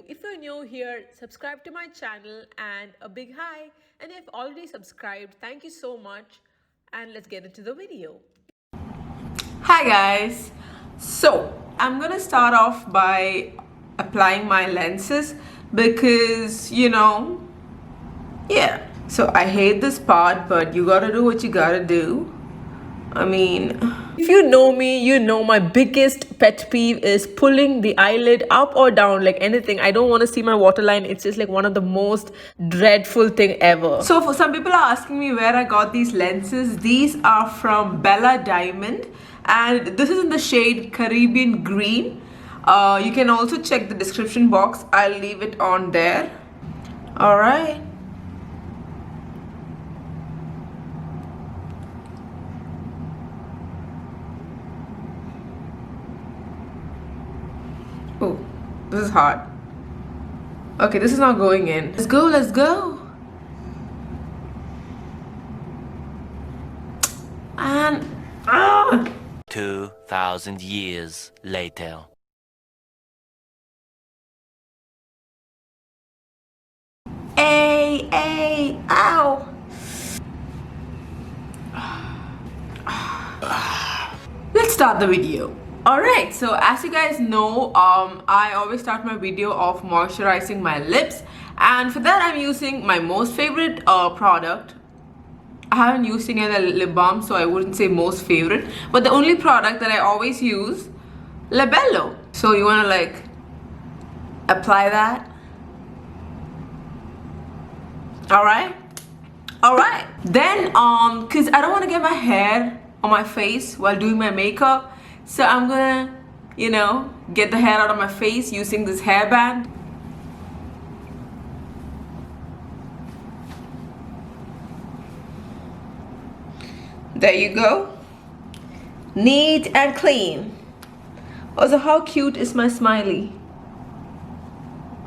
If you're new here, subscribe to my channel and a big hi. And if you've already subscribed, thank you so much. And let's get into the video. Hi guys. So I'm gonna start off by applying my lenses because yeah. So I hate this part, but you gotta do what you gotta do. I mean, if you know me, you know my biggest pet peeve is pulling the eyelid up or down, like anything. I don't want to see my waterline. It's just like one of the most dreadful thing ever. So for some people are asking me where I got these lenses. These are from Bella Diamond and this is in the shade Caribbean Green. You can also check the description box. I'll leave it on there. All right. Oh, this is hard. Okay, this is not going in. Let's go, let's go. And 2,000 years later. Ay, ow. Let's start the video. Alright, so as you guys know, I always start my video off moisturizing my lips, and for that I'm using my most favorite product. I haven't used any other lip balm, so I wouldn't say most favorite, but the only product that I always use, Labello. So you want to like apply that. Alright, then because I don't want to get my hair on my face while doing my makeup, so I'm gonna get the hair out of my face using this hairband. There you go, neat and clean. Also, how cute is my smiley?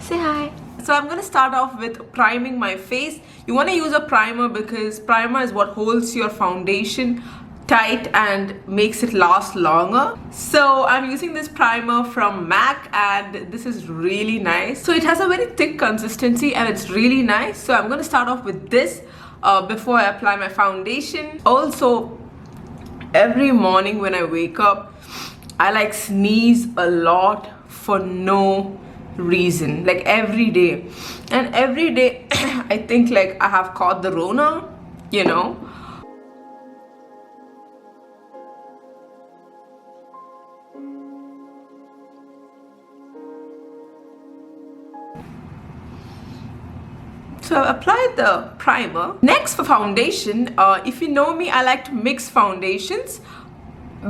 Say hi. So I'm gonna start off with priming my face. You want to use a primer because primer is what holds your foundation tight and makes it last longer. So I'm using this primer from MAC and this is really nice. So it has a very thick consistency and it's really nice. So I'm gonna start off with this before I apply my foundation. Also, every morning when I wake up, I like sneeze a lot for no reason, like every day, and every day I think like I have caught the Rona, So I've applied the primer. Next for foundation, if you know me, I like to mix foundations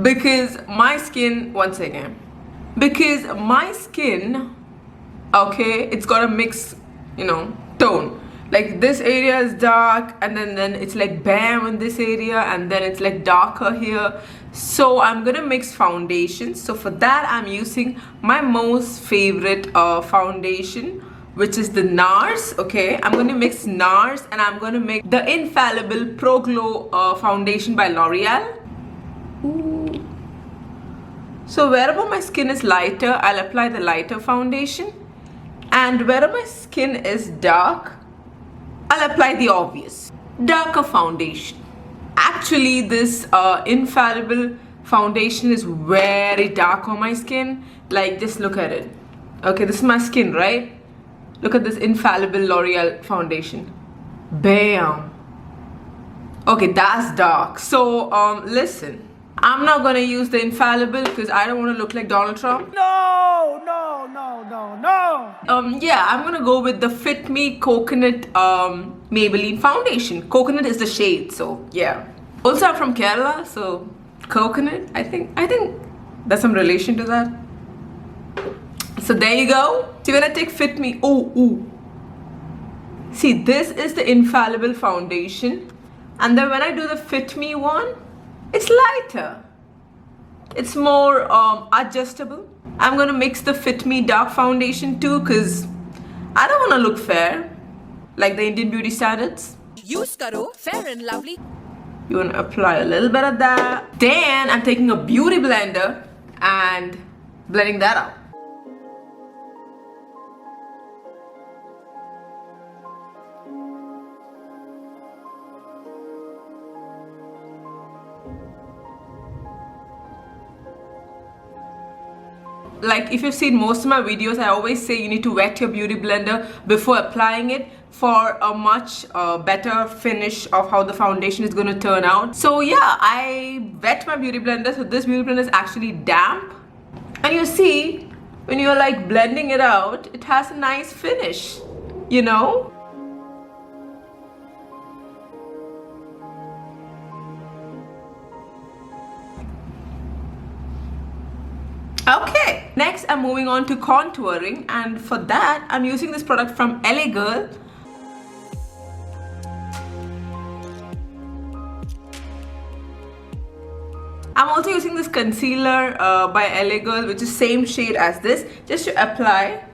because my skin, okay, it's got a mix, tone. Like this area is dark and then it's like bam in this area and then it's like darker here. So I'm gonna mix foundations. So for that I'm using my most favorite foundation, which is the Nars. Okay, I'm gonna mix Nars and I'm gonna make the Infallible Pro Glow foundation by L'Oreal. So wherever my skin is lighter, I'll apply the lighter foundation, and wherever my skin is dark, I'll apply the obvious darker foundation. Actually, this Infallible foundation is very dark on my skin. Like, just look at it. Okay, this is my skin, right? Look at this Infallible L'Oreal foundation. Bam. Okay, that's dark. So listen, I'm not gonna use the Infallible because I don't want to look like Donald Trump. No. Yeah, I'm gonna go with the Fit Me Coconut Maybelline foundation. Coconut is the shade, so yeah. Also, I'm from Kerala, so coconut. I think there's some relation to that. So there you go. So when I take Fit Me, see, this is the Infallible foundation, and then when I do the Fit Me one, it's lighter. It's more adjustable. I'm gonna mix the Fit Me dark foundation too because I don't want to look fair like the Indian beauty standards. Use karo Fair and Lovely. You want to apply a little bit of that. Then I'm taking a beauty blender and blending that out. like if you've seen most of my videos, I always say you need to wet your beauty blender before applying it for a much better finish of how the foundation is going to turn out. So yeah, I wet my beauty blender. So this beauty blender is actually damp, and you see when you're like blending it out, it has a nice finish, you know. Okay, next I'm moving on to contouring, and for that I'm using this product from LA Girl. I'm also using this concealer by LA Girl, which is same shade as this, just to apply.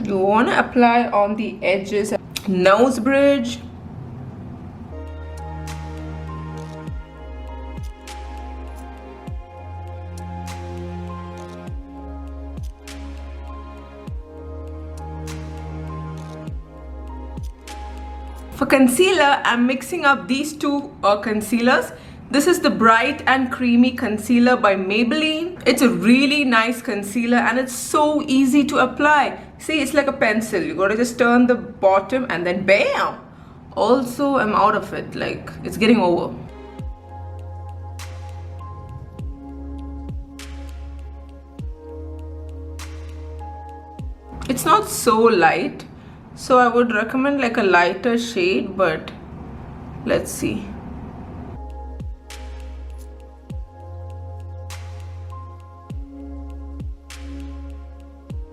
You want to apply on the edges, nose bridge. For concealer, I'm mixing up these two concealers. This is the Bright and Creamy Concealer by Maybelline. It's a really nice concealer and it's so easy to apply. See, it's like a pencil. You gotta just turn the bottom and then bam! Also, I'm out of it. Like, it's getting over. It's not so light, so I would recommend like a lighter shade, but let's see.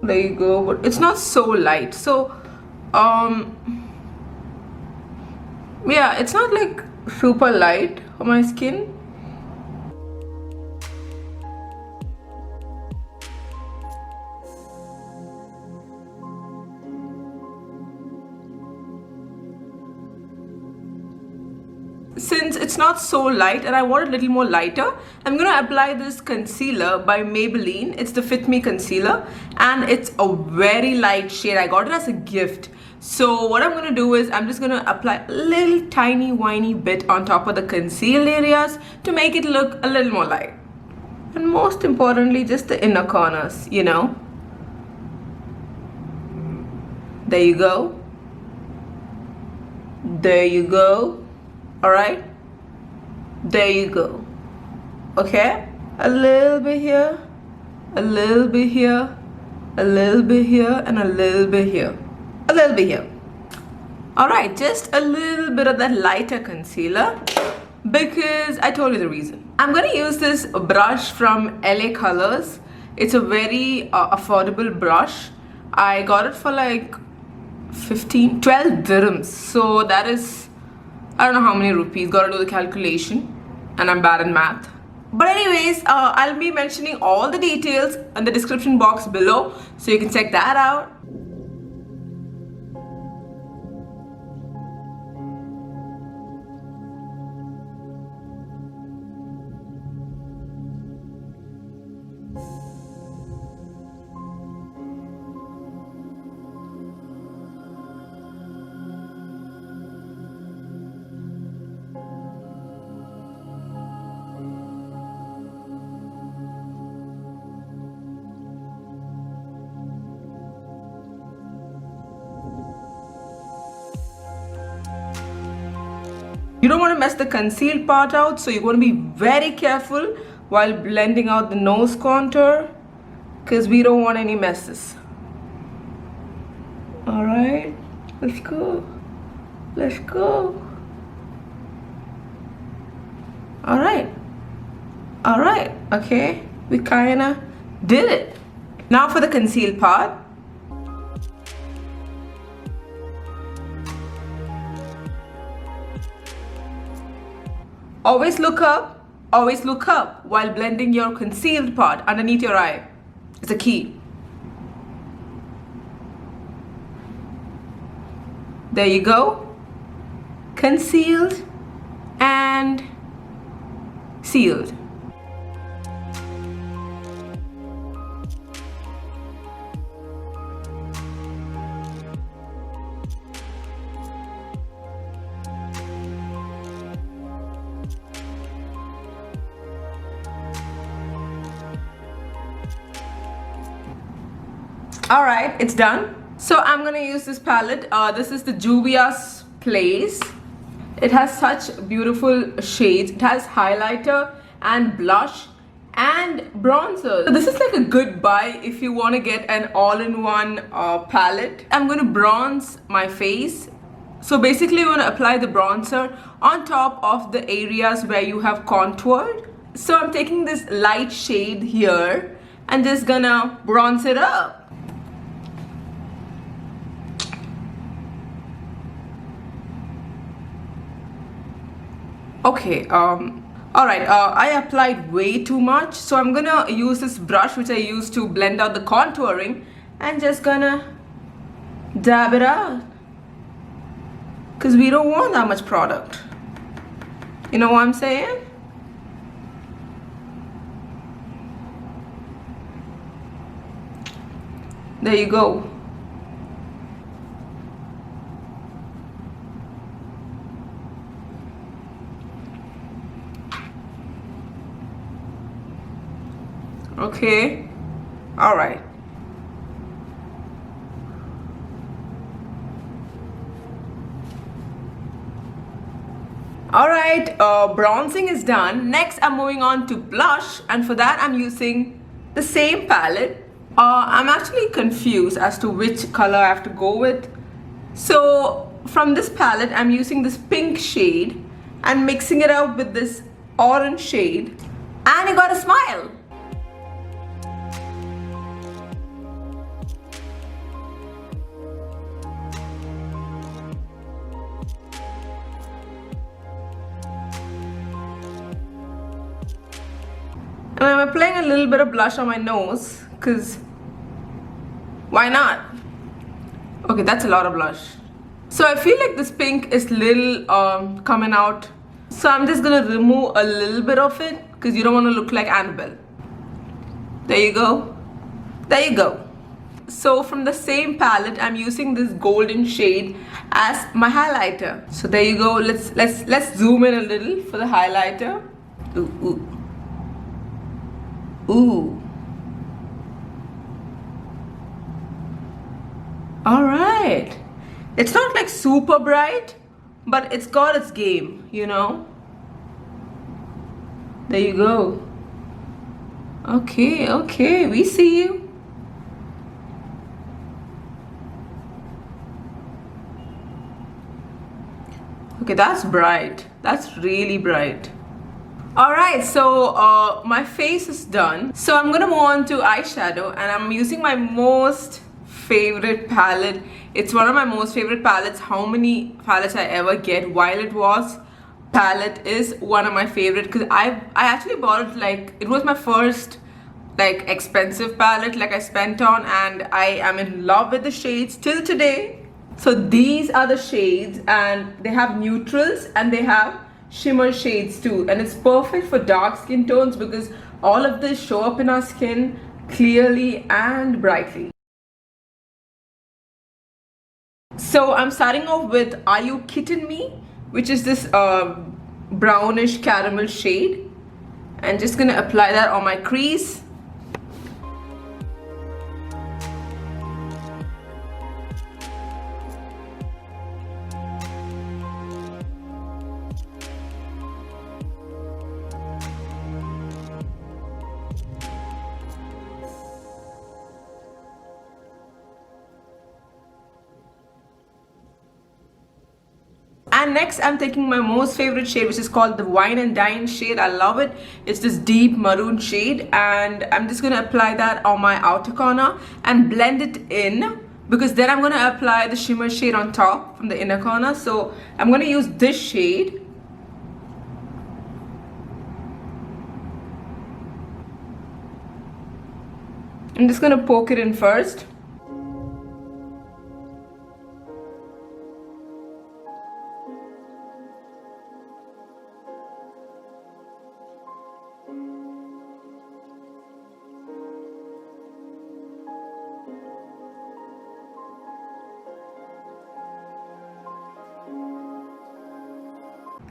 There you go, but it's not so light. So yeah, it's not like super light on my skin. Since it's not so light and I want it a little more lighter, I'm gonna apply this concealer by Maybelline. It's the Fit Me concealer and it's a very light shade. I got it as a gift. So what I'm gonna do is I'm just gonna apply a little tiny whiny bit on top of the concealed areas to make it look a little more light. And most importantly, just the inner corners, you know. There you go. There you go. All right, there you go. Okay, a little bit here, a little bit here, a little bit here, and a little bit here, a little bit here. All right, just a little bit of that lighter concealer because I told you the reason. I'm gonna use this brush from LA Colors. It's a very affordable brush. I got it for like 12 dirhams. So that is, I don't know how many rupees, gotta do the calculation, and I'm bad in math. But anyways, I'll be mentioning all the details in the description box below, so you can check that out. You don't want to mess the concealed part out, so you're going to be very careful while blending out the nose contour because we don't want any messes. All right, let's go. Let's go. All right. All right. Okay, we kind of did it. Now for the concealed part. Always look up while blending your concealed part underneath your eye. It's a key. There you go. Concealed and sealed. All right, it's done. So I'm gonna use this palette. This is the Juvia's Place. It has such beautiful shades. It has highlighter and blush and bronzer. So this is like a good buy if you want to get an all-in-one palette. I'm going to bronze my face. So basically you want to apply the bronzer on top of the areas where you have contoured. So I'm taking this light shade here and just gonna bronze it up. Okay, all right, I applied way too much, so I'm gonna use this brush which I use to blend out the contouring and just gonna dab it out, because we don't want that much product. You know what I'm saying? There you go. Okay, all right. All right, bronzing is done. Next, I'm moving on to blush, and for that, I'm using the same palette. I'm actually confused as to which color I have to go with. So from this palette, I'm using this pink shade and mixing it up with this orange shade, and you got a smile. And I'm applying a little bit of blush on my nose, because why not? Okay, that's a lot of blush. So I feel like this pink is little coming out. So I'm just gonna remove a little bit of it, because you don't want to look like Annabelle. There you go. There you go. So from the same palette, I'm using this golden shade as my highlighter. So there you go. Let's zoom in a little for the highlighter. Ooh, ooh. Ooh. All right. It's not like super bright, but it's got its game, you know. There you go. Okay, okay, we see you. Okay, that's bright. That's really bright. Alright, so my face is done. So I'm gonna move on to eyeshadow, and I'm using my most favorite palette. It's one of my most favorite palettes. How many palettes I ever get, While It Was palette is one of my favorite, because I actually bought it, like it was my first like expensive palette like I spent on, and I am in love with the shades till today. So these are the shades, and they have neutrals and they have shimmer shades too, and it's perfect for dark skin tones because all of this show up in our skin clearly and brightly. So I'm starting off with Are You Kidding Me, which is this brownish caramel shade, and just gonna apply that on my crease. And next I'm taking my most favorite shade, which is called the Wine and Dine shade. I love it. It's this deep maroon shade, and I'm just going to apply that on my outer corner and blend it in, because then I'm going to apply the shimmer shade on top from the inner corner. So I'm going to use this shade. I'm just going to poke it in first.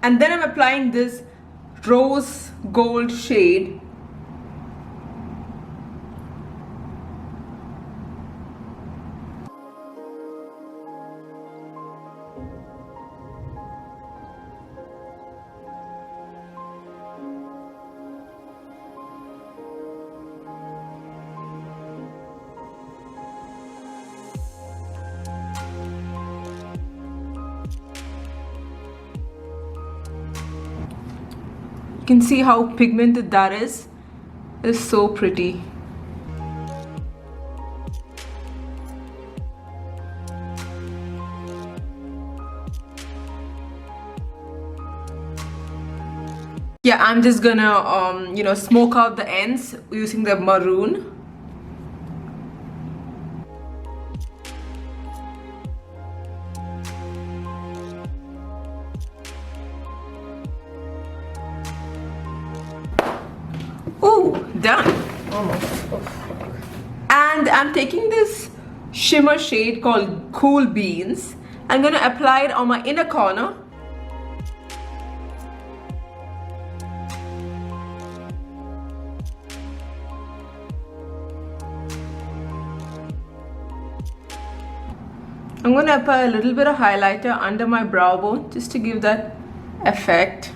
And then I'm applying this rose gold shade You can see how pigmented that is. It's so pretty. Yeah, I'm just gonna you know, smoke out the ends using the maroon. Ooh, done. Almost. And I'm taking this shimmer shade called Cool Beans. I'm gonna apply it on my inner corner. I'm going to apply a little bit of highlighter under my brow bone just to give that effect.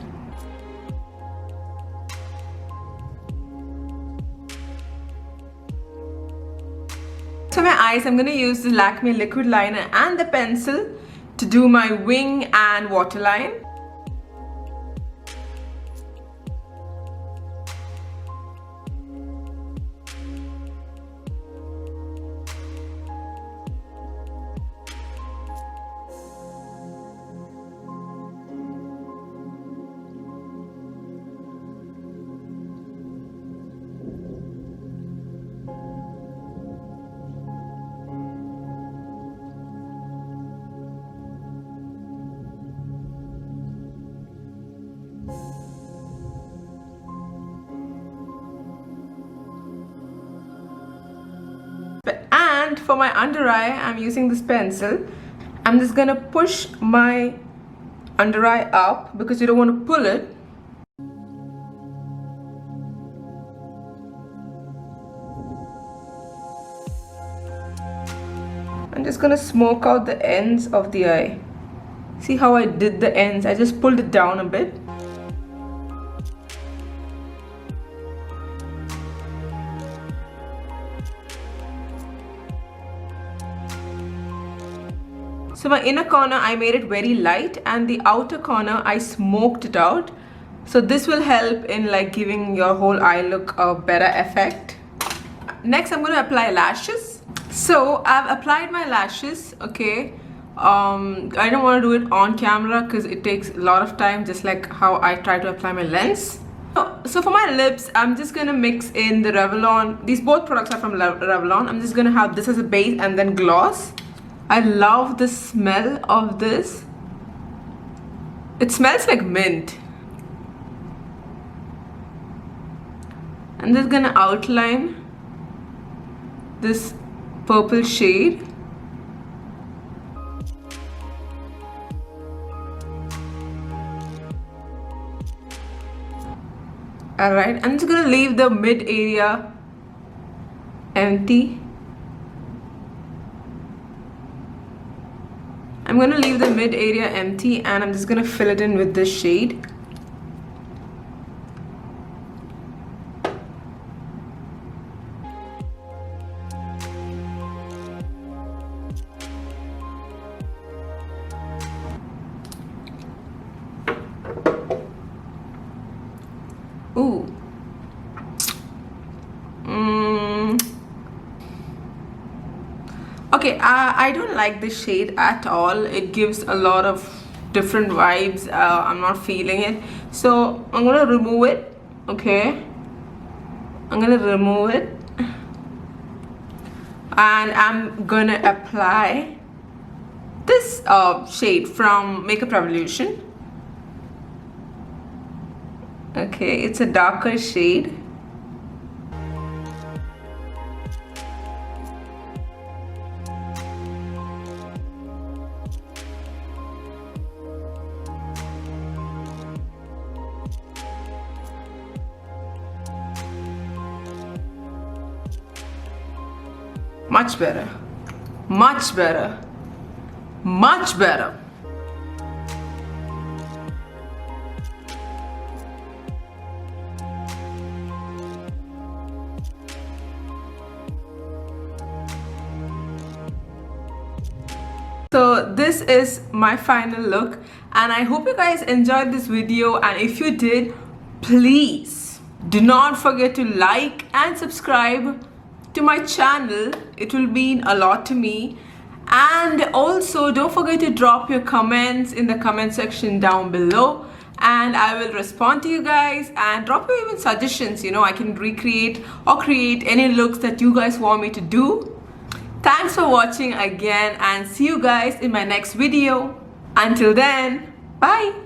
So my eyes, I'm going to use the Lakme liquid liner and the pencil to do my wing and waterline. And for my under eye, I'm using this pencil. I'm just gonna push my under eye up because you don't want to pull it. I'm just gonna smoke out the ends of the eye. See how I did the ends? I just pulled it down a bit. So my inner corner, I made it very light, and the outer corner, I smoked it out. So this will help in like giving your whole eye look a better effect. Next, I'm going to apply lashes. So I've applied my lashes, okay. I don't want to do it on camera because it takes a lot of time, just like how I try to apply my lens. So for my lips, I'm just going to mix in the Revlon. These both products are from Revlon. I'm just going to have this as a base and then gloss. I love the smell of this. It smells like mint. I'm just gonna outline this purple shade. Alright, I'm just gonna leave the mid area empty. I'm going to leave the mid area empty and I'm just going to fill it in with this shade. Ooh. Okay, I don't like this shade at all. It gives a lot of different vibes. I'm not feeling it. So I'm gonna remove it. Okay. I'm gonna remove it. And I'm gonna apply this shade from Makeup Revolution. Okay, it's a darker shade. Much better. Much better. Much better. So this is my final look and I hope you guys enjoyed this video, and if you did, please do not forget to like and subscribe to my channel. It will mean a lot to me. And also don't forget to drop your comments in the comment section down below, and I will respond to you guys and drop you even suggestions. You know, I can recreate or create any looks that you guys want me to do. Thanks for watching again, and see you guys in my next video. Until then, bye.